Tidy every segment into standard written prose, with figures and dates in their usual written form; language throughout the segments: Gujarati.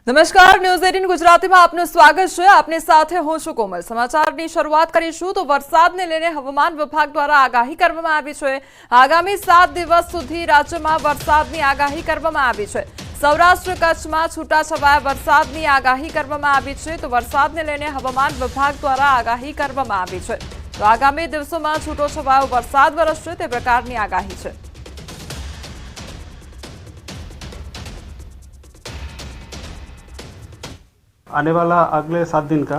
નમસ્કાર, ન્યૂઝ 18 ગુજરાતીમાં આપનું સ્વાગત છે। આપની સાથે હું છું કોમલ। સમાચારની શરૂઆત કરીશું તો વરસાદને લઈને હવામાન વિભાગ દ્વારા આગાહી કરવામાં આવી છે। આગામી 7 દિવસ સુધી રાજ્યમાં વરસાદની આગાહી કરવામાં આવી છે। સૌરાષ્ટ્ર કચ્છમાં છૂટાછવાયા વરસાદની આગાહી કરવામાં આવી છે। તો વરસાદને લઈને હવામાન વિભાગ દ્વારા આગાહી કરવામાં આવી છે। તો આગામી દિવસોમાં છૂટોછવાયો વરસાદ વરસશે તે પ્રકારની આગાહી છે। आने वाला अगले 7 दिन का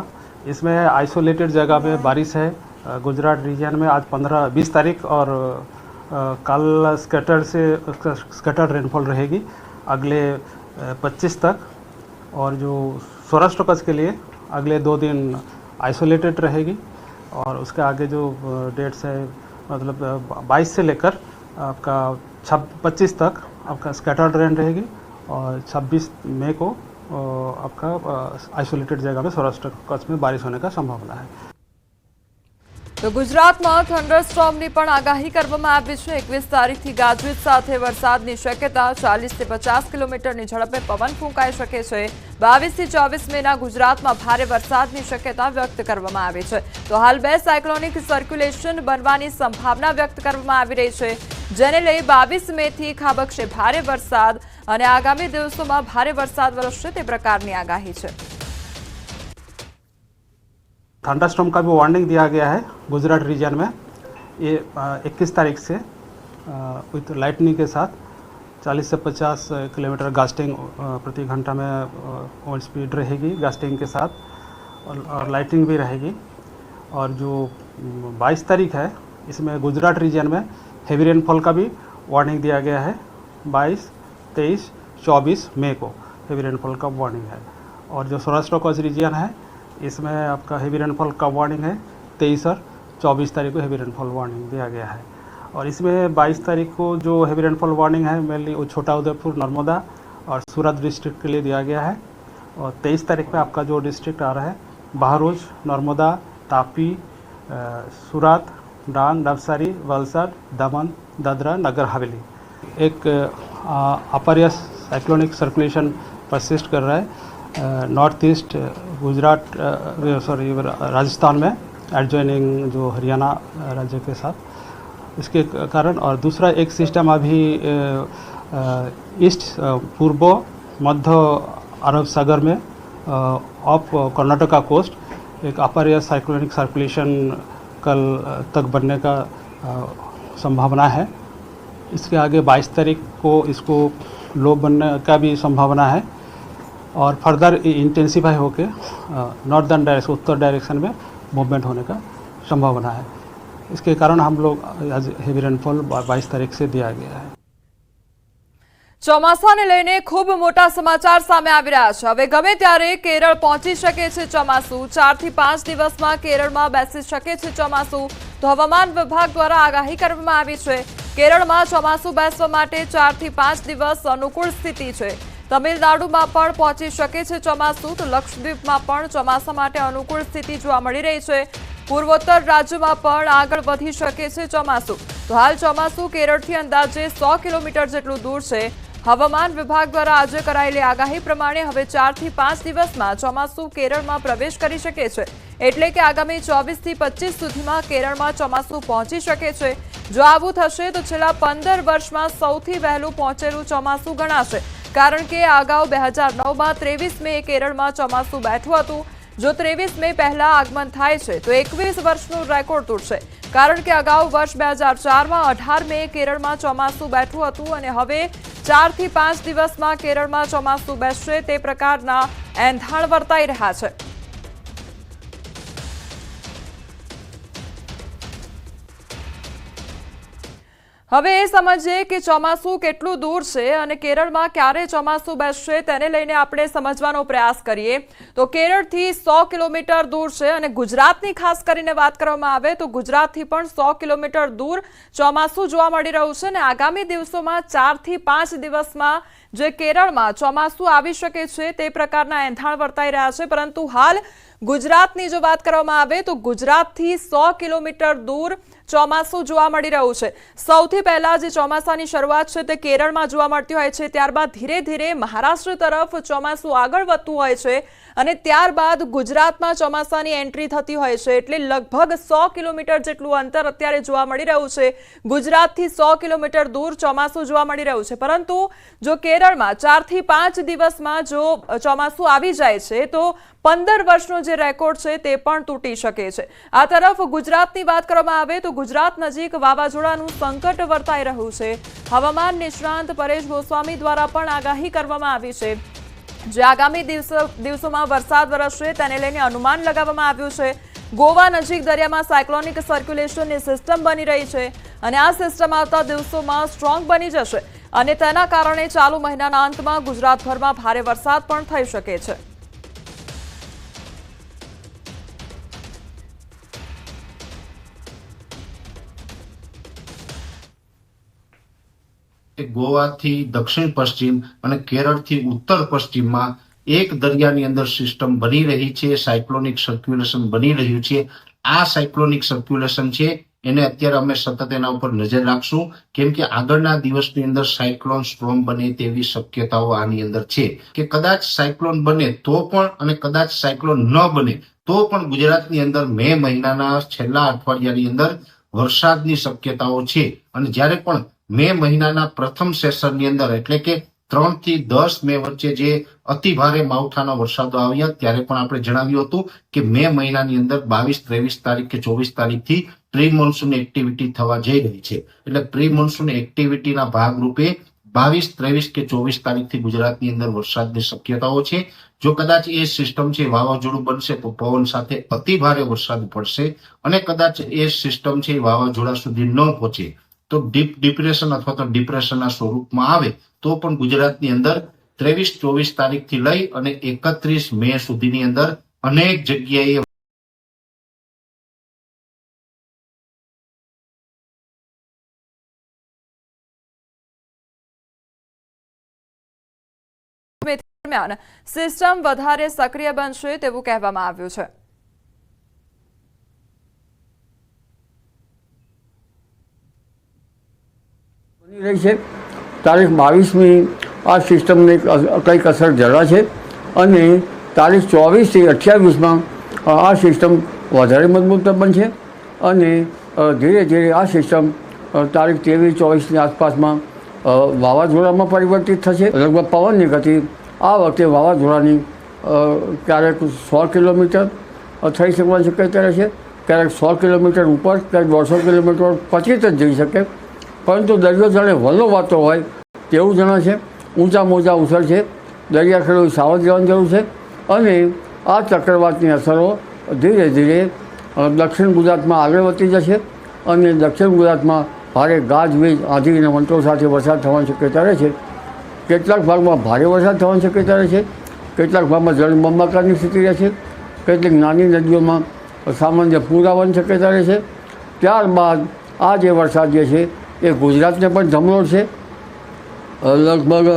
इसमें आइसोलेटेड जगह पे बारिश है। गुजरात रीजन में आज 15-20 तारीख और कल स्कैटर्ड रेनफॉल रहेगी अगले 25 तक। और जो सौराष्ट्र कच्छ के लिए अगले 2 दिन आइसोलेटेड रहेगी और उसके आगे जो डेट्स है मतलब 22 से लेकर आपका 25 तक आपका स्कैटर्ड रेन रहेगी और 26 मई को आपका आइसोलेटेड जगह में सौराष्ट्र कच्छ में बारिश होने का संभावना है। तो गुजरात में थंडरस्टॉर्मनी पण आगाही करवामां आवी छे। 21 तारीखथी गाजवीज साथे वरसादनी शक्यता। 40 થી 50 किलोमीटरनी झड़पे पवन फूंकाई शके छे। 22 થી 24 मेना गुजरात में भारे वरसादनी शक्यता व्यक्त करवामां आवी छे। तो हाल 2 साइक्लोनिक सर्क्युलेशन बनवानी संभावना व्यक्त करवामां आवी रही छे, जेने लई 22 मे थी खाबकशे भारे वरसाद અને આગામી દિવસોમાં ભારે વરસાદ વરસશે તે પ્રકારની આગાહી છે। थंडरस्टॉर्म का भी वार्निंग दिया गया है गुजरात रीजन में। ये 21 तारीख से विथ लाइटनिंग के साथ 40 से 50 किलोमीटर गास्टिंग प्रति घंटा में विंड स्पीड रहेगी गास्टिंग के साथ और लाइटिंग भी रहेगी। और जो 22 तारीख है इसमें गुजरात रीजन में हेवी रेनफॉल का भी वार्निंग दिया गया है। 22, 23, 24 मई को हेवी रेनफॉल का वार्निंग है। और जो सौराष्ट्र कच्छ रीजन है इसमें आपका हेवी रेनफॉल का वार्निंग है 23 और 24 तारीख को हेवी रेनफॉल वार्निंग दिया गया है। और इसमें 22 तारीख को जो हेवी रेनफॉल वार्निंग है मेनली वो छोटा उदयपुर, नर्मदा और सूरत डिस्ट्रिक्ट के लिए दिया गया है। और 23 तारीख में आपका जो डिस्ट्रिक्ट आ रहा है बहरोज, नर्मदा, तापी, सूरत, डांग, नवसारी, वलसाड, दमन, दादरा, नगर हवेली एक अपर साइक्लोनिक सर्कुलेशन परसिस्ट कर रहा है नॉर्थ ईस्ट गुजरात राजस्थान में एडजॉइनिंग जो हरियाणा राज्य के साथ। इसके कारण और दूसरा एक सिस्टम अभी ईस्ट पूर्व मध्य अरब सागर में ऑफ कर्नाटका कोस्ट एक अपर साइक्लोनिक सर्कुलेशन कल तक बनने का संभावना है। इसके आगे 22 तारीख को इसको लो बनने का भी संभावना है और फर्दर इंटेंसिफाई होके नॉर्दर्न डायरेक्शन उत्तर डायरेक्शन में मूवमेंट होने का संभावना है। इसके कारण हम लोग आज हेवी रेनफॉल 22 तारीख से दिया गया है। ચોમાસાને લઈને ખૂબ મોટા સમાચાર સામે આવી રહ્યા છે। હવે ગમે ત્યારે કેરળ પહોંચી શકે છે ચોમાસું। 4 થી 5 દિવસમાં કેરળમાં બેસી શકે છે ચોમાસું। તો હવામાન વિભાગ દ્વારા આગાહી કરવામાં આવી છે। કેરળમાં ચોમાસું બેસવા માટે 4 થી 5 દિવસ અનુકૂળ સ્થિતિ છે। તમિલનાડુમાં પણ પહોંચી શકે છે ચોમાસું। તો લક્ષદ્વીપમાં પણ ચોમાસા માટે અનુકૂળ સ્થિતિ જોવા મળી રહી છે। પૂર્વોત્તર રાજ્યોમાં પણ આગળ વધી શકે છે ચોમાસું। તો હાલ ચોમાસું કેરળથી અંદાજે 100 કિલોમીટર જેટલું દૂર છે। હવામાન વિભાગ દ્વારા આજે કરાયેલી આગાહી પ્રમાણે હવે 4 થી 5 દિવસમાં ચોમાસું કેરળમાં પ્રવેશ કરી શકે છે। એટલે કે આગામી 24 થી 25 સુધીમાં કેરળમાં ચોમાસું પહોંચી શકે છે। જો આવું થશે તો છેલ્લા 15 વર્ષમાં સૌથી વહેલું પહોંચેલું ચોમાસું ગણાશે। કારણ કે અગાઉ 2009માં 23 મે કેરળમાં ચોમાસું બેઠું હતું। જો 23 મે પહેલા આગમન થાય છે તો 21 વર્ષનું રેકોર્ડ તૂટશે। કારણ કે અગાઉ વર્ષ 2004માં 18 મે કેરળમાં ચોમાસું બેઠું હતું અને હવે 4 થી 5 દિવસમાં કેરળમાં ચોમાસું બેસશે તે પ્રકારના એંધાણ વર્તાઈ રહ્યા છે। હવે એ સમજીએ કે ચોમાસું કેટલું દૂર છે અને કેરળમાં ક્યારે ચોમાસું બેસશે તેને લઈને આપણે સમજવાનો પ્રયાસ કરીએ। તો કેરળથી 100 કિલોમીટર દૂર છે અને ગુજરાતની ખાસ કરીને વાત કરવામાં આવે તો ગુજરાતથી પણ 100 કિલોમીટર દૂર ચોમાસું જોવા મળી રહ્યું છે અને આગામી દિવસોમાં 4 થી 5 દિવસમાં જે કેરળમાં ચોમાસું આવી શકે છે તે પ્રકારના એંધાણ વર્તાઈ રહ્યા છે। પરંતુ હાલ ગુજરાતની જો વાત કરવામાં આવે તો ગુજરાતથી 100 કિલોમીટર દૂર ચોમાસું જોવા મળી રહ્યું છે। સૌથી પહેલા જે ચોમાસાની શરૂઆત છે તે કેરળમાં જોવા મળતી હોય છે, ત્યારબાદ ધીરે ધીરે મહારાષ્ટ્ર તરફ ચોમાસું આગળ વધતું હોય છે અને ત્યારબાદ ગુજરાતમાં ચોમાસાની એન્ટ્રી થતી હોય છે। એટલે લગભગ 100 કિલોમીટર જેટલું અંતર અત્યારે જોવા મળી રહ્યું છે। ગુજરાતથી 100 કિલોમીટર દૂર ચોમાસું જોવા મળી રહ્યું છે, પરંતુ જો કેરળમાં 4 થી 5 દિવસમાં જો ચોમાસું આવી જાય છે તો 15 વર્ષનો જે રેકોર્ડ છે તે પણ તૂટી શકે છે। આ તરફ ગુજરાતની વાત કરવામાં આવે તો ગુજરાત નજીક વાવાઝોડાનું સંકટ વર્તાઈ રહ્યું છે। હવામાન નિષ્ણાંત પરેશ ગોસ્વામી દ્વારા પણ આગાહી કરવામાં આવી છે, જે આગામી દિવસોમાં વરસાદ વરસશે તેને લઈને અનુમાન લગાવવામાં આવ્યું છે। ગોવા નજીક દરિયામાં સાયક્લોનિક સર્ક્યુલેશનની સિસ્ટમ બની રહી છે અને આ સિસ્ટમ આવતા દિવસોમાં સ્ટ્રોંગ બની જશે અને તેના કારણે ચાલુ મહિનાના અંતમાં ગુજરાતભરમાં ભારે વરસાદ પણ થઈ શકે છે। ગોવાથી દક્ષિણ પશ્ચિમ અને કેરળથી ઉત્તર પશ્ચિમમાં એક દરિયાની અંદર સિસ્ટમ બની રહી છે, સાયક્લોનિક સર્ક્યુલેશન બની રહ્યું છે। આ સાયક્લોનિક સર્ક્યુલેશન છે એને અત્યારે અમે સતત એના ઉપર નજર રાખશું, કેમ કે આગળના દિવસની અંદર સાયક્લોન સ્ટ્રોમ બને તેવી શક્યતાઓ આની અંદર છે કે કદાચ સાયક્લોન બને તો પણ અને કદાચ સાયક્લોન ન બને તો પણ ગુજરાતની અંદર મે મહિનાના છેલ્લા અઠવાડિયાની અંદર વરસાદની શક્યતાઓ છે। અને જ્યારે પણ મે મહિનાના પ્રથમ સેશનની અંદર એટલે કે 3 થી 10 મે વચ્ચે જે અતિ ભારે માવઠાના વરસાદો આવ્યા ત્યારે પણ આપણે જણાવ્યું હતું કે મે મહિનાની અંદર 22, 23 તારીખ કે 24 તારીખથી પ્રી મોન્સૂન એક્ટિવિટી થવા જઈ રહી છે। એટલે પ્રી મોન્સૂન એક્ટિવિટીના ભાગરૂપે 22, 23 કે 24 તારીખથી ગુજરાતની અંદર વરસાદની શક્યતાઓ છે। જો કદાચ એ સિસ્ટમ છે વાવાઝોડું બનશે તો પવન સાથે અતિ ભારે વરસાદ પડશે અને કદાચ એ સિસ્ટમ છે વાવાઝોડા સુધી ન પહોંચે તો ડીપ ડિપ્રેશન અથવા તો ડિપ્રેશનના સ્વરૂપમાં આવે તો પણ ગુજરાતની અંદર 23, 24 તારીખથી લઈ અને 31 મે સુધીની અંદર અનેક જગ્યાએ દરમિયાન સિસ્ટમ વધારે સક્રિય બનશે તેવું કહેવામાં આવ્યું છે। રહી છે તારીખ 22મી આ સિસ્ટમને કંઈક અસર જરા છે અને તારીખ 24 થી 28માં આ સિસ્ટમ વધારે મજબૂત બનશે અને ધીરે ધીરે આ સિસ્ટમ તારીખ 23, 24ની આસપાસમાં વાવાઝોડામાં પરિવર્તિત થશે। લગભગ પવનની ગતિ આ વખતે વાવાઝોડાની ક્યારેક 100 કિલોમીટર થઈ શકવાની શક્યતા રહેશે, ક્યારેક 100 કિલોમીટર ઉપર, ક્યારેક 150 કિલોમીટર પછી જ જઈ શકે, પરંતુ દરિયો જાણે વલ્લવાતો હોય તેવું જણાશે। ઊંચા મોજા ઉછળશે, દરિયાખેડૂ સાવધ રહેવાની જરૂર છે અને આ ચક્રવાતની અસરો ધીરે ધીરે દક્ષિણ ગુજરાતમાં આગળ વધતી જશે અને દક્ષિણ ગુજરાતમાં ભારે ગાજવીજ, આંધી અને વંટોળ સાથે વરસાદ થવાની શક્યતા રહે છે। કેટલાક ભાગમાં ભારે વરસાદ થવાની શક્યતા રહે છે, કેટલાક ભાગમાં જળબંબાકારની સ્થિતિ રહેશે, કેટલીક નાની નદીઓમાં સામાન્ય પૂર આવવાની શક્યતા રહે છે। ત્યારબાદ આ જે વરસાદ જે છે એ ગુજરાતને પણ ધમરોળશે। લગભગ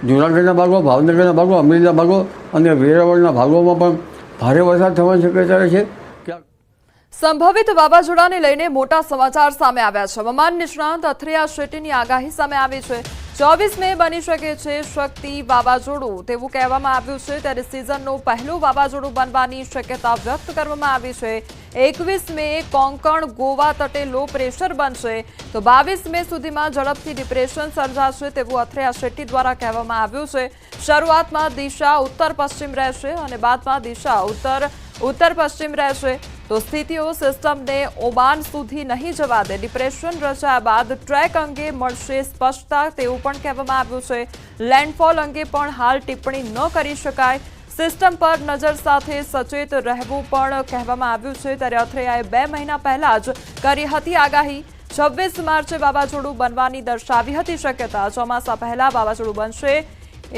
જૂનાગઢના ભાગો, ભાવનગરના ભાગો, અમરેલીના ભાગો અને વેરાવળના ભાગોમાં પણ ભારે વરસાદ થવાની શક્યતા રહે છે। સંભવિત વાવાઝોડાને લઈને મોટા સમાચાર સામે આવ્યા છે। હવામાન નિષ્ણાંત અથરિયા શેટ્ટીની આગાહી સામે આવી છે। 24 મે બની શકે છે શક્તિ વાવાઝોડું તેવું કહેવામાં આવ્યું છે, ત્યારે સિઝનનું પહેલું વાવાઝોડું બનવાની શક્યતા વ્યક્ત કરવામાં આવી છે। 21 મે કોંકણ ગોવા તટે લો પ્રેશર બનશે તો 22 મે સુધીમાં ઝડપથી ડિપ્રેશન સર્જાશે તેવું અથરિયા શેટ્ટી દ્વારા કહેવામાં આવ્યું છે। શરૂઆતમાં દિશા ઉત્તર પશ્ચિમ રહેશે અને બાદમાં દિશા ઉત્તર પશ્ચિમ રહેશે તો સ્થિતિઓ સિસ્ટમને ઓમાન સુધી નહીં જવા દે। ડિપ્રેશન રચાયા બાદ ટ્રેક અંગે મળશે સ્પષ્ટતા તેવું પણ કહેવામાં આવ્યું છે। લેન્ડફોલ અંગે પણ હાલ ટિપ્પણી ન કરી શકાય। સિસ્ટમ પર નજર સાથે સચેત રહેવું પણ કહેવામાં આવ્યું છે। ત્યારે અથરિયાએ 2 મહિના પહેલા જ કરી હતી આગાહી। 26 માર્ચે વાવાઝોડું બનવાની દર્શાવી હતી શક્યતા। ચોમાસા પહેલા વાવાઝોડું બનશે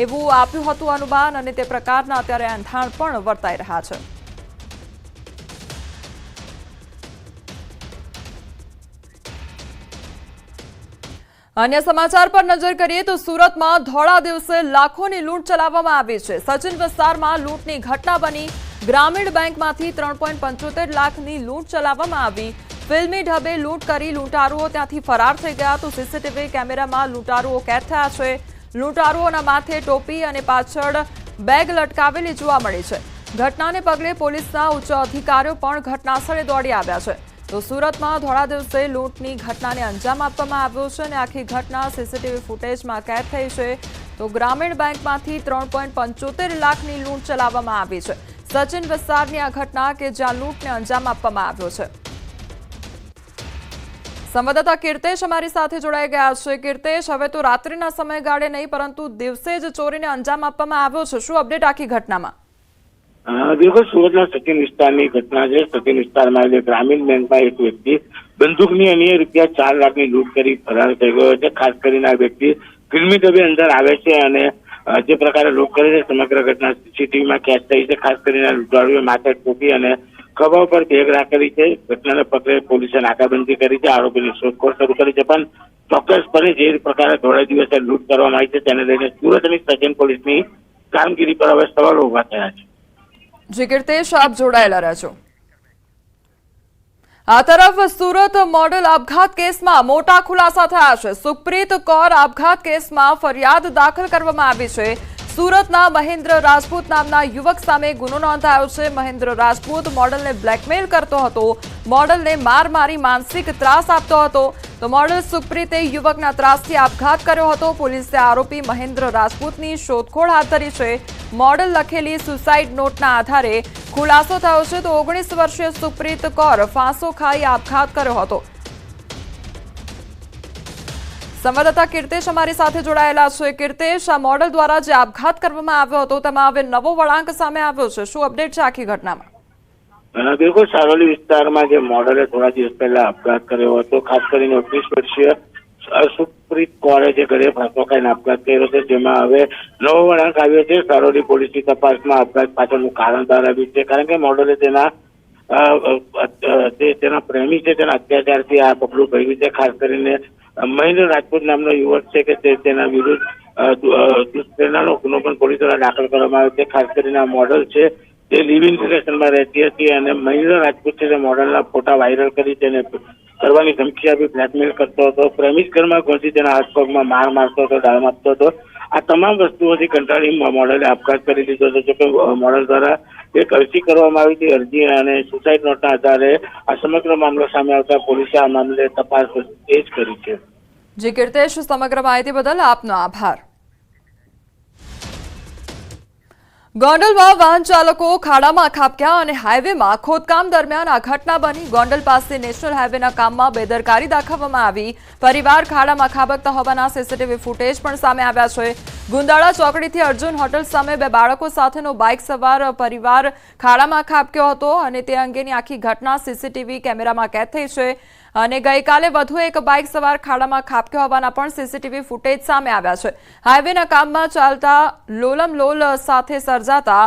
એવું આપ્યું હતું અનુમાન અને તે પ્રકારના અત્યારે એંધાણ પણ વર્તાઈ રહ્યા છે। अन्य समाचार पर नजर करिए तो सूरत में धोळा दिवसे लाखोनी लूंट चलाववामां आवी छे। सचिन विस्तारमां लूंटनी घटना बनी। ग्रामीण बेंकमांथी 3.75 लाखनी लूंट चलाववामां आवी। ફિલ્મી ઢબે લૂંટ કરી લૂંટારુઓ ત્યાંથી ફરાર થઈ ગયા તો સીસીટીવી કેમેરામાં લૂંટારુઓ કેદ થયા છે. લૂંટારુઓના માથે ટોપી અને પાછળ બેગ લટકાવેલી જોવા મળી છે. ઘટનાને પગલે પોલીસના ઉચ્ચ અધિકારીઓ પણ ઘટનાસ્થળે દોડી આવ્યા છે. તો સુરતમાં ધોળા દિવસે લૂંટની ઘટનાને અંજામ આપવામાં આવ્યો છે અને આખી ઘટના સીસીટીવી ફૂટેજમાં કેદ થઈ છે. તો ગ્રામીણ બેંકમાંથી 3.75 લાખની લૂંટ ચલાવવામાં આવી છે. સચિન વિસ્તારની આ ઘટના કે જ્યાં લૂંટને અંજામ આપવામાં આવ્યો છે. સંવાદદાતા કીર્તેશ અમારી સાથે જોડાઈ ગયા છે. કીર્તેશ, હવે તો રાત્રિના સમયગાળે નહીં પરંતુ દિવસે જ ચોરીને અંજામ આપવામાં આવ્યો છે. શું અપડેટ આખી ઘટનામાં? બિલકુલ, સુરતના સચિન વિસ્તારની ઘટના છે. સચિન વિસ્તારમાં આવેલી ગ્રામીણ બેંકમાં એક વ્યક્તિ બંદૂકની અને ₹4 લાખની લૂંટ કરી ફરાર થઈ ગયો છે. ખાસ કરીને આ વ્યક્તિ ફિલ્મી ઢબે અંદર આવે છે અને જે પ્રકારે લૂંટ કરે છે સમગ્ર ઘટના સીસીટીવીમાં કેદ થઈ છે. ખાસ કરીને લૂંટારુએ માથે ટોપી અને ખભા પર બેગ રાખેલી છે. ઘટનાને પગલે પોલીસે નાકાબંધી કરી છે. આરોપીની શોધખોળ શરૂ કરી છે. પણ ચોક્કસપણે જે પ્રકારે ધોળા દિવસે લૂંટ કરવામાં આવી છે તેને લઈને સુરતની સચિન પોલીસની કામગીરી પર હવે સવાલો ઉભા થયા છે. જી કીર્તેશ, આપ જોડાયેલા રહેજો. આ તરફ સુરત મોડલ આપઘાત કેસમાં મોટા ખુલાસા થયા છે. સુપ્રીત કૌર આપઘાત કેસમાં ફરિયાદ દાખલ કરવામાં આવી છે. સુરતના મહેન્દ્ર રાજપૂત નામના યુવક સામે ગુનો નોંધાયો છે. મહેન્દ્ર રાજપૂત મોડલને બ્લેકમેલ કરતો હતો. મોડલને માર મારી માનસિક ત્રાસ આપતો હતો. તો મોડલ સુપ્રીતે યુવકના ત્રાસથી આપઘાત કર્યો હતો. પોલીસે આરોપી મહેન્દ્ર રાજપૂતની શોધખોળ હાથ ધરી છે. મોડલ લખેલી સુસાઇડ નોટના આધારે ખુલાસો થયો છે. તો 19 વર્ષીય સુપ્રીત કૌર ફાંસો ખાઈ આપઘાત કર્યો હતો. સંવાદદાતા કીર્તેશ અમારી સાથે જોડાયેલા છે. કીર્તેશ, આ મોડલ દ્વારા જે આપઘાત કરવામાં આવ્યો હતો તેમાં હવે નવો વળાંક સામે આવ્યો છે. શું અપડેટ છે આખી ઘટનામાં? બિલકુલ, સારોલી વિસ્તારમાં જે મોડલે થોડા દિવસ પહેલા આપઘાત કર્યો હતો. ખાસ કરીને 19 વર્ષીય સુપ્રીત કૌરે જે ઘરે ફાંસો ખાઈને આપઘાત કર્યો છે જેમાં હવે નવો વળાંક આવ્યો છે. સારોલી પોલીસની તપાસમાં આપઘાત પાછળનું કારણ બહાર આવ્યું છે. કારણ કે મોડલે તેના પ્રેમી છે તેના અત્યાચારથી આ પગલું ભર્યું છે. ખાસ કરીને મહેન્દ્ર રાજપૂત નામનો યુવક છે કે તેના વિરુદ્ધ દુષ્પ્રેરણાનો ગુનો પણ પોલીસ દ્વારા દાખલ કરવામાં આવ્યો છે. ખાસ કરીને આ મોડલ છે તે લિવ ઇન રિલેશનમાં રહેતી હતી અને મહેન્દ્ર રાજપૂત છે તે મોડલના ફોટા વાયરલ કરી તેને કરવાની ધમકી આપી બ્લેકમેલ કરતો હતો. પ્રેમિસ ઘરમાં ઘૂસી તેના હાથ પગમાં માર મારતો હતો, ડાળ આપતો હતો. આ તમામ વસ્તુઓથી કંટાળી મોડલે આપઘાત કરી દીધો હતો. જોકે મોડલ દ્વારા એક અરજી કરવામાં આવી હતી. અરજી અને સુસાઇડ નોટના આધારે આ સમગ્ર મામલો સામે આવતા પોલીસે આ મામલે તપાસ તેજ કરી છે. જી કીર્તેશ, સમગ્ર માહિતી બદલ આપનો આભાર. ગોંડલમાં વાહન ચાલકો ખાડામાં ખાબક્યા અને હાઈવેમાં ખોદકામ દરમિયાન આ ઘટના બની. ગોંડલ પાસે નેશનલ હાઈવેના કામમાં બેદરકારી દાખવવામાં આવી. પરિવાર ખાડામાં ખાબકતા હોવાના સીસીટીવી ફૂટેજ પણ સામે આવ્યા છે. ગુંદાળા ચોકડીથી અર્જુન હોટલ સામે 2 બાળકો સાથેનો બાઇક સવાર પરિવાર ખાડામાં ખાબક્યો હતો અને તે અંગેની આખી ઘટના સીસીટીવી કેમેરામાં કેદ થઈ છે. અને ગઈકાલે વધુ એક બાઇક સવાર ખાડામાં ખાબક્યો હોવાના પણ સીસીટીવી ફૂટેજ સામે આવ્યા છે. હાઈવેના કામમાં ચાલતા લોલમલોલ સાથે સર્જાતા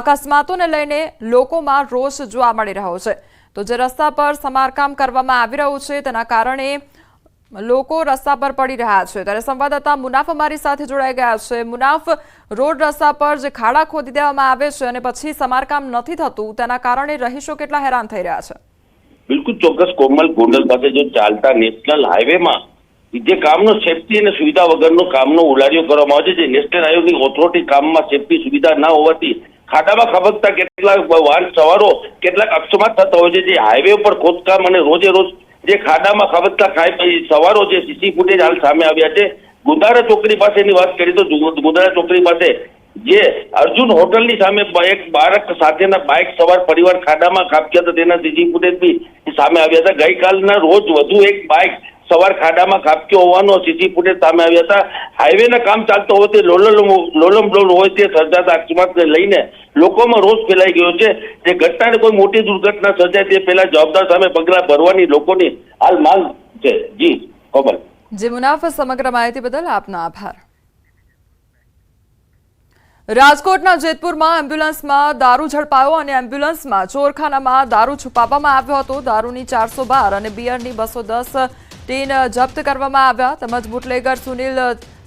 અકસ્માતોને લઈને લોકોમાં રોષ જોવા મળી રહ્યો છે. તો જે રસ્તા પર સમારકામ કરવામાં આવી રહ્યું છે તેના કારણે લોકો રસ્તા પર પડી રહ્યા છે. ત્યારે સંવાદદાતા મુનાફ અમારી સાથે જોડાઈ ગયા છે. મુનાફ, રોડ રસ્તા પર જે ખાડા ખોદી દેવામાં આવે છે અને પછી સમારકામ નથી થતું તેના કારણે રહીશો કેટલા હેરાન થઈ રહ્યા છે? બિલકુલ ચોક્કસ કોમલ, ગોંડલ પાસે જો ચાલતા નેશનલ હાઈવેમાં જે કામનો સેફટી અને સુવિધા વગરનો કામનો ઉલારીઓ કરવામાં આવે છે. જે નેશનલ હાઈવેની ઓથોરિટી કામમાં સેફટી સુવિધા ના હોવાથી ખાડામાં ખાબકતા કેટલાક વાહન સવારો કેટલાક અકસ્માત થતા હોય છે. જે હાઈવે ઉપર ખોદકામ અને રોજે રોજ જે ખાડામાં ખાબકતા સવારો જે સીસી ફૂટેજ હાલ સામે આવ્યા છે. ગુંદાળા ચોકડી પાસેની વાત કરીએ તો ગુંદાળા ચોકડી પાસે જે અર્જુન હોટલની સામે એક બાળક સાથેના બાઇક સવાર પરિવાર ખાડામાં ખાબક્યા હતા તેના સીસી ફૂટેજ બી સામે આવ્યા હતા. ગઈકાલના રોજ વધુ એક બાઇક સવાર ખાડામાં ખાબક્યો હોવાનો સીસી ફૂટેજ સામે આવ્યા હતા. હાઈવેના કામ ચાલતો હોવાથી લોલમલોલ હોય તે સર્જાતા અકસ્માતને લઈને લોકોમાં રોષ ફેલાઈ ગયો છે. જે ઘટનાને કોઈ મોટી દુર્ઘટના સર્જાય તે પહેલા જવાબદાર સામે પગલાં ભરવાની લોકોની હાલ માંગ છે. જી કોમલ. જી મુનાફ, સમગ્ર માહિતી બદલ આપનો આભાર. રાજકોટના જેતપુરમાં એમ્બ્યુલન્સમાં દારૂ ઝડપાયો અને એમ્બ્યુલન્સમાં ચોરખાનામાં દારૂ છુપાવવામાં આવ્યો હતો. દારૂની 412 અને બિયરની 210 ટીન જપ્ત કરવામાં આવ્યા. તેમજ બુટલેગર સુનિલ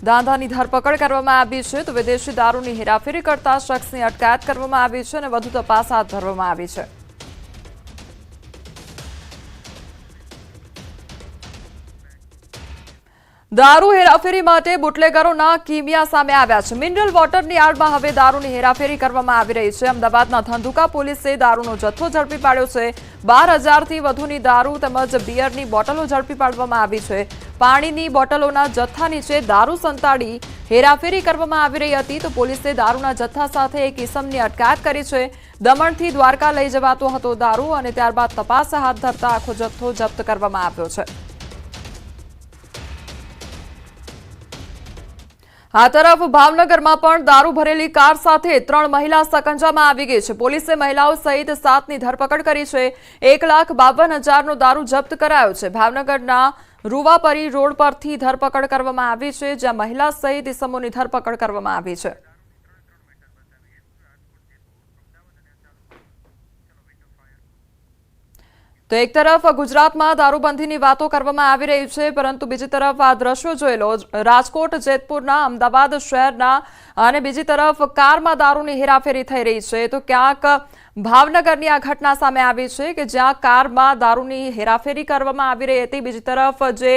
દાંધાની ધરપકડ કરવામાં આવી છે. તો વિદેશી દારૂની હેરાફેરી કરતા શખ્સની અટકાયત કરવામાં આવી છે અને વધુ તપાસ હાથ ધરવામાં આવી છે. દારૂ હેરાફેરી માટે બુટલેગરોના કિમિયા સામે આવ્યા છે. મિનરલ વોટરની આડમાં હવે દારૂની હેરાફેરી કરવામાં આવી રહી છે. અમદાવાદના ધંધુકા પોલીસે દારૂનો જથ્થો ઝડપી પાડ્યો છે. 12,000થી વધુની દારૂ તેમજ બિયરની બોટલો ઝડપી પાડવામાં આવી છે. પાણીની બોટલોના જથ્થા નીચે દારૂ સંતાડી હેરાફેરી કરવામાં આવી રહી હતી તો પોલીસે દારૂના જથ્થા સાથે એક ઇસમની અટકાયત કરી છે. દમણથી દ્વારકા લઈ જવાતો હતો દારૂ અને ત્યારબાદ તપાસ હાથ ધરતા આખો જથ્થો જપ્ત કરવામાં આવ્યો છે. આ તરફ ભાવનગરમાં પણ દારૂ ભરેલી કાર સાથે 3 મહિલા સકંજામાં આવી ગઈ છે. પોલીસે મહિલાઓ સહિત 7ની ધરપકડ કરી છે. 1,52,000નો દારૂ જપ્ત કરાયો છે. ભાવનગરના રૂવાપરી રોડ પરથી ધરપકડ કરવામાં આવી છે, જ્યાં મહિલા સહિત ઇસમોની ધરપકડ કરવામાં આવી છે. તો એક તરફ ગુજરાતમાં દારૂબંધીની વાતો કરવામાં આવી રહી છે, પરંતુ બીજી તરફ આ દ્રશ્યો જોઈ લો. રાજકોટ, જેતપુરના, અમદાવાદ શહેરના અને બીજી તરફ કારમાં દારૂની હેરાફેરી થઈ રહી છે. તો ક્યાંક ભાવનગરની આ ઘટના સામે આવી છે કે જ્યાં કારમાં દારૂની હેરાફેરી કરવામાં આવી રહી હતી. બીજી તરફ જે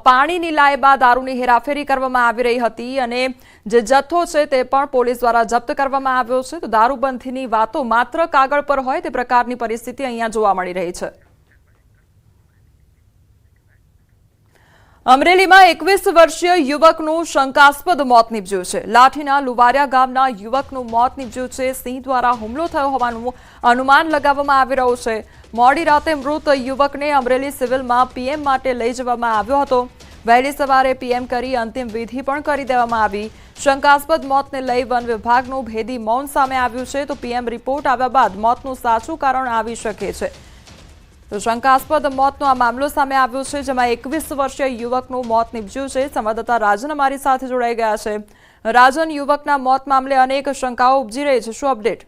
પાણીની લાઈમાં દારૂની હેરાફેરી કરવામાં આવી રહી હતી અને જે જથ્થો છે તે પણ પોલીસ દ્વારા જપ્ત કરવામાં આવ્યો છે. તો દારૂબંધીની વાતો માત્ર કાગળ પર હોય તે પ્રકારની પરિસ્થિતિ અહીંયા જોવા મળી રહી છે. અમરેલીમાં 21 વર્ષીય યુવકનું શંકાસ્પદ મોત નીપજ્યું છે. લાઠીના લુવારિયા ગામના યુવકનું મોત નીપજ્યું છે. સિંહ દ્વારા હુમલો થયો હોવાનું અનુમાન લગાવવામાં આવી રહ્યું છે. મોડી રાતે મૃત યુવકને અમરેલી સિવિલમાં પીએમ માટે લઈ જવામાં આવ્યો હતો. વહેલી સવારે પીએમ કરી અંતિમ વિધિ પણ કરી દેવામાં આવી. શંકાસ્પદ મોતને લઈ વન વિભાગનું ભેદી મૌન સામે આવ્યું છે. તો પીએમ રિપોર્ટ આવ્યા બાદ મોતનું સાચું કારણ આવી શકે છે. તો શંકાસ્પદ મોતનો આ મામલો સામે આવ્યો છે, જેમાં 21 વર્ષીય યુવકનું મોત નીપજ્યું છે. સંવાદદાતા રાજન અમારી સાથે જોડાઈ ગયા છે. રાજન, યુવકના મોત મામલે અનેક શંકાઓ ઉપજી રહી છે, શું અપડેટ?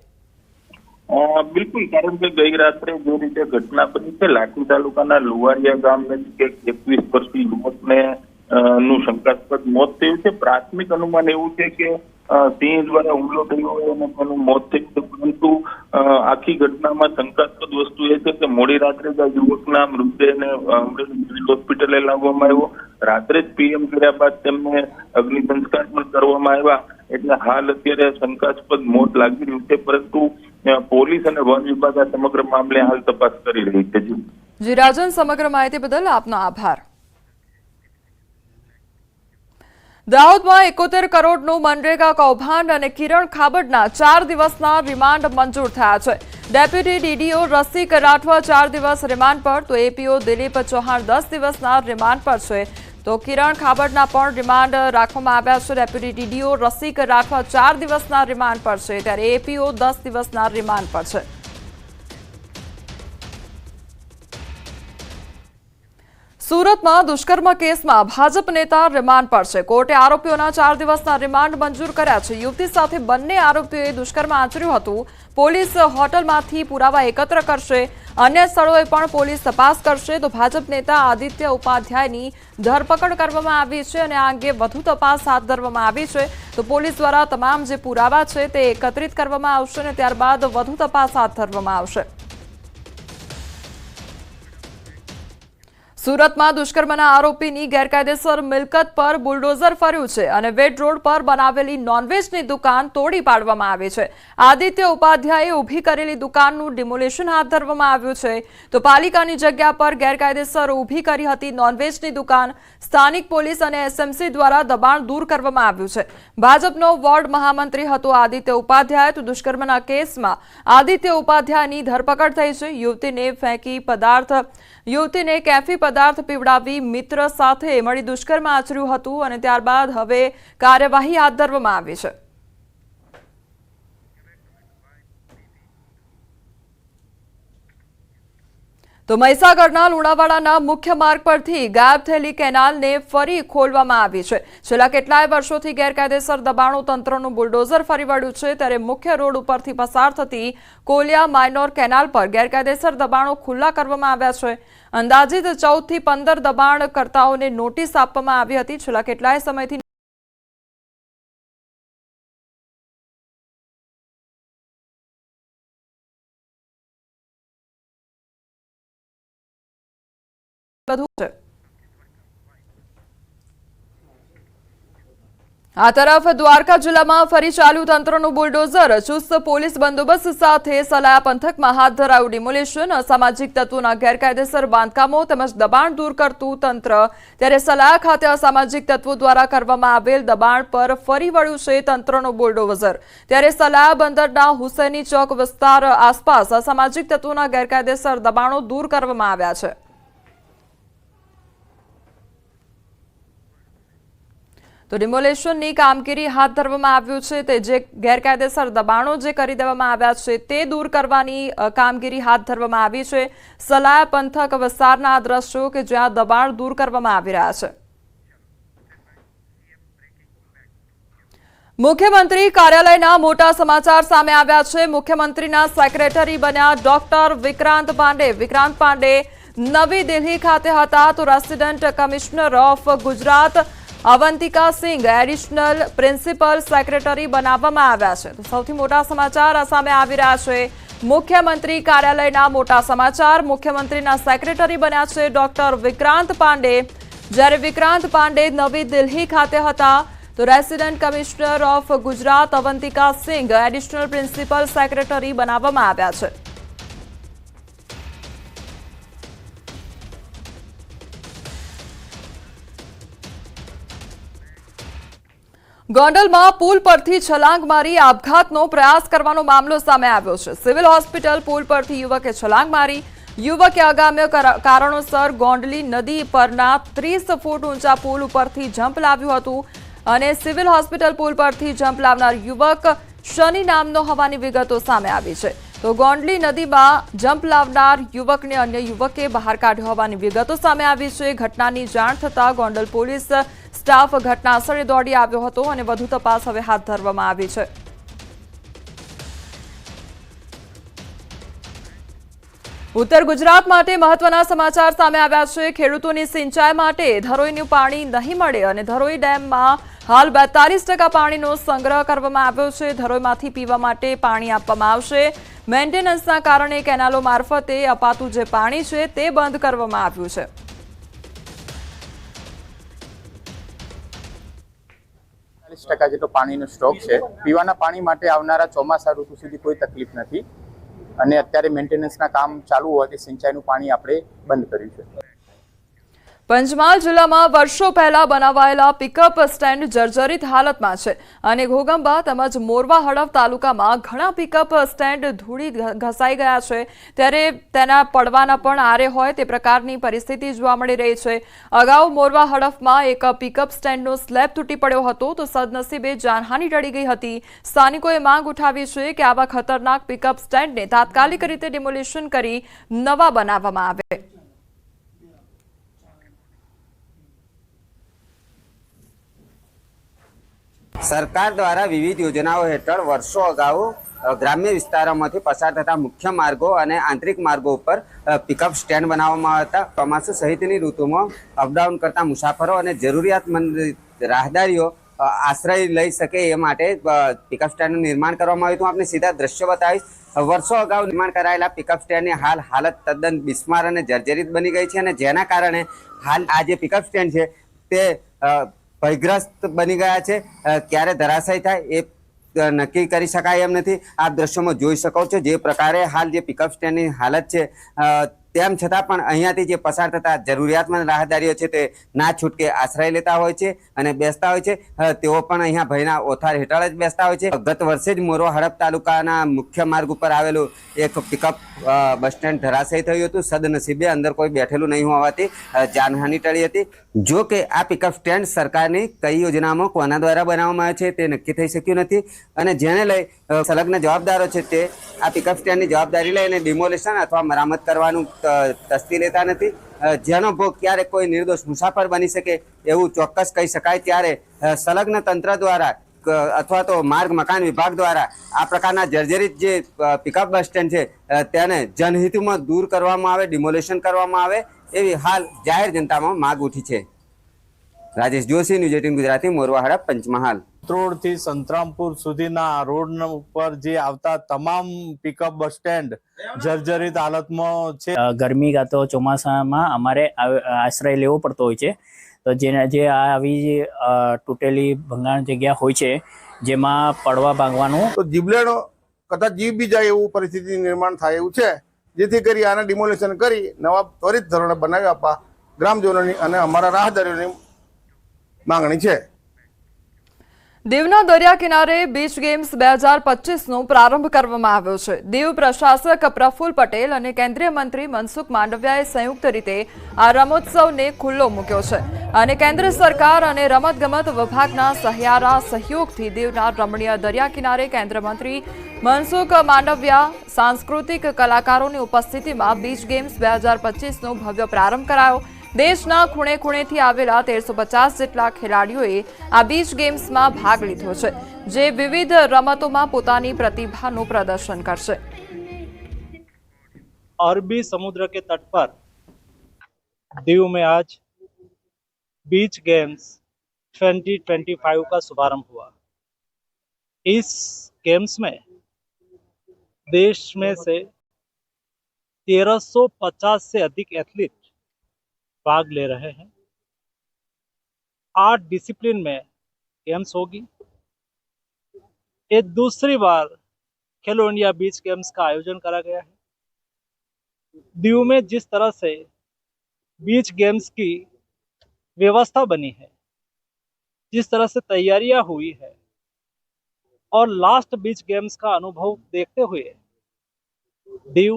બિલકુલ, કારણ કે ગઈ રાત્રે જે રીતે ઘટના બની છે, લાઠી તાલુકાના લુવારિયા ગામ નજીક 21 વર્ષીય યુવકને નું શંકાસ્પદ મોત થયું છે. પ્રાથમિક અનુમાન એવું છે કે સિંહ દ્વારા હુમલો થયો હોય અને તેનું મોત થયું છે, પરંતુ આખી ઘટનામાં શંકાસ્પદ વસ્તુ એ છે કે મોડી રાત્રે યુવકના મૃતદેહને અમરેલી હોસ્પિટલે લાવવામાં આવ્યો. રાત્રે જ પીએમ કર્યા બાદ તેમને અગ્નિ સંસ્કાર પણ કરવામાં આવ્યા. એટલે હાલ અત્યારે શંકાસ્પદ મોત લાગી રહ્યું છે, પરંતુ પોલીસ અને વન વિભાગ આ સમગ્ર મામલે હાલ તપાસ કરી રહી છે. જી રાજન, સમગ્ર માહિતી બદલ આપનો આભાર. દાહોદમાં 71 કરોડનું મનરેગા કૌભાંડ અને કિરણ ખાબડના 4 દિવસના રિમાન્ડ મંજૂર થયા છે. ડેપ્યુટી ડીડીઓ રસિક રાઠવા 4 દિવસ રિમાન્ડ પર, તો એપીઓ દિલીપ ચૌહાણ 10 દિવસના રિમાન્ડ પર છે. તો કિરણ ખાબડના પણ રિમાન્ડ રાખવામાં આવ્યા છે. ડેપ્યુટી ડીડીઓ રસિક રાઠવા 4 દિવસના રિમાન્ડ પર છે, ત્યારે એપીઓ 10 દિવસના રિમાન્ડ પર છે. સુરતમાં દુષ્કર્મ કેસમાં ભાજપ નેતા રિમાન્ડ પર છે. કોર્ટે આરોપીઓના 4 દિવસના રિમાન્ડ મંજૂર કર્યા છે. યુવતી સાથે બંને આરોપીઓએ દુષ્કર્મ આચર્યું હતું. પોલીસ હોટલમાંથી પુરાવા એકત્ર કરશે. અન્ય સ્થળોએ પણ પોલીસ તપાસ કરશે. તો ભાજપ નેતા આદિત્ય ઉપાધ્યાયની ધરપકડ કરવામાં આવી છે અને આ અંગે વધુ તપાસ હાથ ધરવામાં આવી છે. તો પોલીસ દ્વારા તમામ જે પુરાવા છે તે એકત્રિત કરવામાં આવશે અને ત્યારબાદ વધુ તપાસ હાથ ધરવામાં આવશે. સુરતમાં દુષ્કર્મના આરોપીની ગેરકાયદેસર મિલકત પર બુલડોઝર ફર્યું છે અને વેડ રોડ પર બનાવેલી નોનવેજની દુકાન તોડી પાડવામાં આવી છે. આદિત્ય ઉપાધ્યાયે ઊભી કરેલી દુકાનનું ડિમોલિશન હાથ ધરવામાં આવ્યું છે. તો પાલિકાની જગ્યા પર ગેરકાયદેસર ઊભી કરી હતી નોનવેજની દુકાન. સ્થાનિક પોલીસ અને એસએમસી દ્વારા દબાણ દૂર કરવામાં આવ્યું છે. ભાજપનો વોર્ડ મહામંત્રી હતો આદિત્ય ઉપાધ્યાય. તો દુષ્કર્મના કેસમાં આદિત્ય ઉપાધ્યાયની ધરપકડ થઈ છે. યુવતીને કેફી પદાર્થ પીવડાવી મિત્ર સાથે મળી દુષ્કર્મ આચર્યું હતું અને ત્યારબાદ હવે કાર્યવાહી હાથ ધરવામાં આવી છે. તો મહીસાગરના લુણાવાડાના મુખ્ય માર્ગ પરથી ગાયબ થયેલી કેનાલને ફરી ખોલવામાં આવી છે. છેલ્લા કેટલાય વર્ષોથી ગેરકાયદેસર દબાણો તંત્રનું બુલડોઝર ફરી વળ્યું છે, ત્યારે મુખ્ય રોડ ઉપરથી પસાર થતી કોલિયા માઇનોર કેનાલ પર ગેરકાયદેસર દબાણો ખુલ્લા કરવામાં આવ્યા છે. અંદાજિત 14 થી 15 દબાણકર્તાઓને નોટિસ આપવામાં આવી હતી. છેલ્લા કેટલાય સમયથી વધુ છે. આ તરફ દ્વારકા જિલ્લામાં ફરી ચાલુ તંત્રનું બુલડોઝર ચુસ્ત પોલીસ બંદોબસ્ત સાથે સલાયા પંથકમાં હાથ ધરાયું ડિમોલિશન અસામાજિક તત્વોના ગેરકાયદેસર બાંધકામો તેમજ દબાણ દૂર કરતું તંત્ર ત્યારે સલાયા ખાતે અસામાજિક તત્વો દ્વારા કરવામાં આવેલ દબાણ પર ફરી વળ્યું છે તંત્રનું બુલડોઝર ત્યારે સલાયા બંદરના હુસૈની ચોક વિસ્તાર આસપાસ અસામાજિક તત્વોના ગેરકાયદેસર દબાણો દૂર કરવામાં આવ્યા છે। તો ડિમોલેશનની કામગીરી હાથ ધરવામાં આવ્યું છે તે જે ગેરકાયદેસર દબાણો જે કરી દેવામાં આવ્યા છે તે દૂર કરવાની કામગીરી હાથ ધરવામાં આવી છે। સલાયા પંથક વિસ્તારના આ દ્રશ્યો કે જ્યાં દબાણ દૂર કરવામાં આવી રહ્યા છે। મુખ્યમંત્રી કાર્યાલયના મોટા સમાચાર સામે આવ્યા છે। મુખ્યમંત્રીના સેક્રેટરી બન્યા ડોક્ટર વિક્રાંત પાંડે। વિક્રાંત પાંડે નવી દિલ્હી ખાતે હતા તો resident commissioner of Gujarat Avantika Singh additional principal secretary બનાવવામાં આવ્યા છે। તો સૌથી મોટા સમાચાર સામે આવી રહ્યા છે। મુખ્યમંત્રી કાર્યાલયના મોટા સમાચાર મુખ્યમંત્રીના સેક્રેટરી બન્યા છે ડોક્ટર વિક્રાંત પાંડે। જ્યારે વિક્રાંત પાંડે નવી દિલ્હી ખાતે હતા તો resident commissioner of Gujarat Avantika Singh additional principal secretary બનાવવામાં આવ્યા છે। ગોંડલમાં પુલ પરથી છલાંગ મારી આપઘાતનો પ્રયાસ કરવાનો મામલો સામે આવ્યો છે। સિવિલ હોસ્પિટલ પુલ પરથી યુવકે છલાંગ મારી। યુવકે અગામ્ય કારણોસર ગોંડલી નદી પરના 30 ફૂટ ઊંચા પુલ ઉપરથી જમ્પ લાવ્યું હતું અને સિવિલ હોસ્પિટલ પુલ પરથી જમ્પ લાવનાર યુવક શનિ નામનો હોવાની વિગતો સામે આવી છે। તો ગોંડલી નદીમાં જમ્પ લાવનાર યુવકને અન્ય યુવકે બહાર કાઢ્યો હોવાની વિગતો સામે આવી છે। ઘટનાની જાણ થતાં ગોંડલ પોલીસ સ્ટાફ ઘટનાસ્થળે દોડી આવ્યો હતો અને વધુ તપાસ હવે હાથ ધરવામાં આવી છે। ઉત્તર ગુજરાત માટે મહત્વના સમાચાર સામે આવ્યા છે। ખેડૂતોની સિંચાઈ માટે ધરોઈનું પાણી નહીં મળે અને ધરોઈ ડેમમાં હાલ 42% પાણીનો સંગ્રહ કરવામાં આવ્યો છે। ધરોઈમાંથી પીવા માટે પાણી આપવામાં આવશે। મેન્ટેનન્સના કારણે કેનાલો મારફતે અપાતું જે પાણી છે તે બંધ કરવામાં આવ્યું છે। જેટલો પાણીનો સ્ટોક છે। પીવાના પાણી માટે આવનારા ચોમાસા ઋતુ સુધી કોઈ તકલીફ નથી અને અત્યારે મેન્ટેનન્સના કામ ચાલુ હોવાથી સિંચાઈનું પાણી આપણે બંધ કર્યું છે। પંચમહાલ જિલ્લામાં વર્ષો પહેલા બનાવાયેલા પિકઅપ સ્ટેન્ડ જર્જરિત હાલતમાં છે અને ઘોગંબા તેમજ મોરવા હડફ તાલુકામાં ઘણા પિકઅપ સ્ટેન્ડ ધૂળી ઘસાઈ ગયા છે ત્યારે તેના પડવાના પણ આરે હોય તે પ્રકારની પરિસ્થિતિ જોવા મળી રહી છે। અગાઉ મોરવા હડફમાં એક પિકઅપ સ્ટેન્ડનો સ્લેબ તૂટી પડ્યો હતો તો સદનસીબે જાનહાનિ ટળી ગઈ હતી। સ્થાનિકોએ માંગ ઉઠાવી છે કે આવા ખતરનાક પિકઅપ સ્ટેન્ડને તાત્કાલિક રીતે ડિમોલિશન કરી નવા બનાવવામાં આવે। સરકાર દ્વારા વિવિધ યોજનાઓ હેઠળ વર્ષો અગાઉ ગ્રામ્ય વિસ્તારોમાંથી પસાર થતા મુખ્ય માર્ગો અને આંતરિક માર્ગો ઉપર પિકઅપ સ્ટેન્ડ બનાવવામાં આવ્યા હતા। ચોમાસુ સહિતની ઋતુમાં અપડાઉન કરતા મુસાફરો અને જરૂરિયાતમંદ રાહદારીઓ આશ્રય લઈ શકે એ માટે પિકઅપ સ્ટેન્ડનું નિર્માણ કરવામાં આવ્યું હતું। આપને સીધા દ્રશ્યો બતાવીશ। વર્ષો અગાઉ નિર્માણ કરાયેલા પિકઅપ સ્ટેન્ડની હાલત તદ્દન બિસ્માર અને જર્જરિત બની ગઈ છે અને જેના કારણે હાલ આ જે પિકઅપ સ્ટેન્ડ છે તે ભયગ્રસ્ત બની ગયા છે। ક્યારે ધરાશય થાય એ નક્કી કરી શકાય એમ નથી। આપ દ્રશ્યોમાં જોઈ શકો છો જે પ્રકારે હાલ જે પિકઅપ સ્ટેન્ડની હાલત છે તેમ છતાં પણ અહીંયાથી જે પસાર થતા જરૂરિયાતમંદ રાહદારીઓ છે તે ના છૂટકે આશ્રય લેતા હોય છે અને બેસતા હોય છે। તેઓ પણ અહીંયા ભયના ઓથાર હેઠળ જ બેસતા હોય છે। ગત વર્ષે જ મોરવા હડપ તાલુકાના મુખ્ય માર્ગ ઉપર આવેલું એક પિકઅપ બસ સ્ટેન્ડ ધરાશય થયું હતું। સદનસીબે અંદર કોઈ બેઠેલું નહીં હોવાથી જાનહાનિ ટળી હતી। જો કે આ પિકઅપ સ્ટેન્ડ સરકારની કઈ યોજનામાં કોના દ્વારા બનાવવામાં આવે છે તે નક્કી થઈ શક્યું નથી અને જેને લઈ સંલગ્ન જવાબદારો છે તે આ પિકઅપ સ્ટેન્ડની જવાબદારી લઈને ડિમોલિશન અથવા મરામત કરવાનું તસ્દી લેતા નથી। જેનો ભોગ ક્યારેક કોઈ નિર્દોષ મુસાફર બની શકે એવું ચોક્કસ કહી શકાય। ત્યારે સંલગ્ન તંત્ર દ્વારા અથવા તો માર્ગ મકાન વિભાગ દ્વારા આ પ્રકારના જર્જરિત જે પિકઅપ બસ સ્ટેન્ડ છે તેને જનહિતમાં દૂર કરવામાં આવે, ડિમોલિશન કરવામાં આવે એવી હાલ જાહેર જનતામાં માંગ ઉઠી છે। રાજેશ જોશી, ન્યૂઝ 18 ગુજરાતી, મોરવા હડપ, પંચમહાલ। રોડ થી સંતરામપુર સુધીના રોડ ઉપર જે આવતા તમામ પિકઅપ બસ સ્ટેન્ડ જર્જરિત હાલતમાં છે। ગરમી કાં તો ચોમાસામાં અમારે આશ્રય લેવો પડતો હોય છે તો જે આવી તૂટેલી ભંગાણ જગ્યા હોય છે જેમાં પડવા ભાંગવાનું તો જીવલેણો કદાચ જીવ બી જાય એવું પરિસ્થિતિ નિર્માણ થાય એવું છે, જેથી કરી આને ડિમોલેશન કરી નવા ત્વરિત ધોરણે બનાવી આપવા ગ્રામજનોની અને અમારા રાહદારીઓની માંગણી છે। દીવના દરિયા કિનારે બીચ ગેમ્સ 2025નો પ્રારંભ કરવામાં આવ્યો છે। દીવ પ્રશાસક પ્રફુલ્લ પટેલ અને કેન્દ્રીય મંત્રી મનસુખ માંડવિયાએ સંયુક્ત રીતે આ રમોત્સવને ખુલ્લો મૂક્યો છે અને કેન્દ્ર સરકાર અને રમતગમત વિભાગના સહિયારા સહયોગથી દીવના રમણીય દરિયા કિનારે કેન્દ્રીય મંત્રી મનસુખ માંડવિયા सांस्कृतिक કલાકારોની ઉપસ્થિતિમાં બીચ ગેમ્સ 2025નો ભવ્ય પ્રારંભ કરાયો। દેશના ખૂણે ખૂણેથી આવેલા 1350 જેટલા ખેલાડીઓએ આ બીચ ગેમ્સમાં ભાગ લીધો છે, જે વિવિધ રમતોમાં પોતાની પ્રતિભાનું પ્રદર્શન કરશે। अरबी समुद्र के तट पर दीव में आज बीच गेम्स 2025 का शुभारंभ हुआ। इस गेम्स में देश में से 1350 से अधिक एथलीट भाग ले रहे हैं। 8 डिसिप्लिन में गेम्स होगी। ये दूसरी बार खेलो इंडिया बीच गेम्स का आयोजन करा गया है। दीव में जिस तरह से बीच गेम्स की व्यवस्था बनी है, जिस तरह से तैयारियां हुई है और लास्ट बीच गेम्स का अनुभव देखते हुए दीव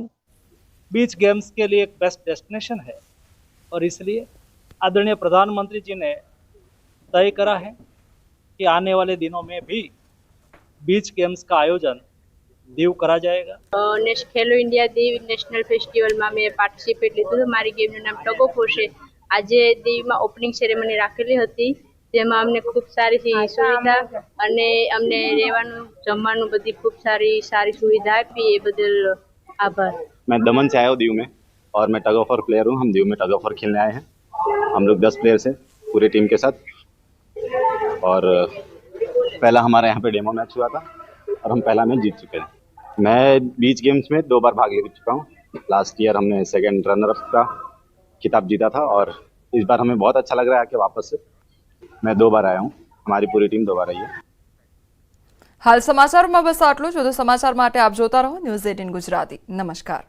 बीच गेम्स के लिए एक बेस्ट डेस्टिनेशन है और इसलिए आदरणीय प्रधानमंत्री जी ने तय करा है कि आने वाले दिनों में भी बीच गेम्स का आयोजन दीव करा जाएगा। खेलो इंडिया दीव नेशनल फेस्टिवल में मैं पार्टिसिपेट लीधुं हतुं। मारी गेमनुं नाम टग ऑफ वॉर छे। आज दीव में ओपनिंग सेरेमनी राखेली हती, जेमां अमने खूब सारी सुविधा अने अमने रहेवानुं जमवानुं बधी खूब सारी सुविधा आपी, ए बदल आभार। मैं दमन से आया हूँ दीव में और मैं टग ऑफ वॉर प्लेयर हूँ। हम दीव में टग ऑफ वॉर खेलने आए हैं। हम लोग 10 प्लेयर्स हैं पूरे टीम के साथ और पहला हमारा यहाँ पे डेमो मैच हुआ था और हम पहला मैच जीत चुके हैं। मैं बीच गेम्स में 2 बार भाग ले चुका हूँ। लास्ट ईयर हमने सेकंड रनर अप का खिताब जीता था और इस बार हमें बहुत अच्छा लग रहा है कि वापस से मैं 2 बार आया हूँ। हमारी पूरी टीम 2 बार आई है। हाल समाचारों में बस आटलू ज। વધુ સમાચાર માટે આપ જોતા રહો ન્યૂઝ 18 ગુજરાતી। નમસ્કાર।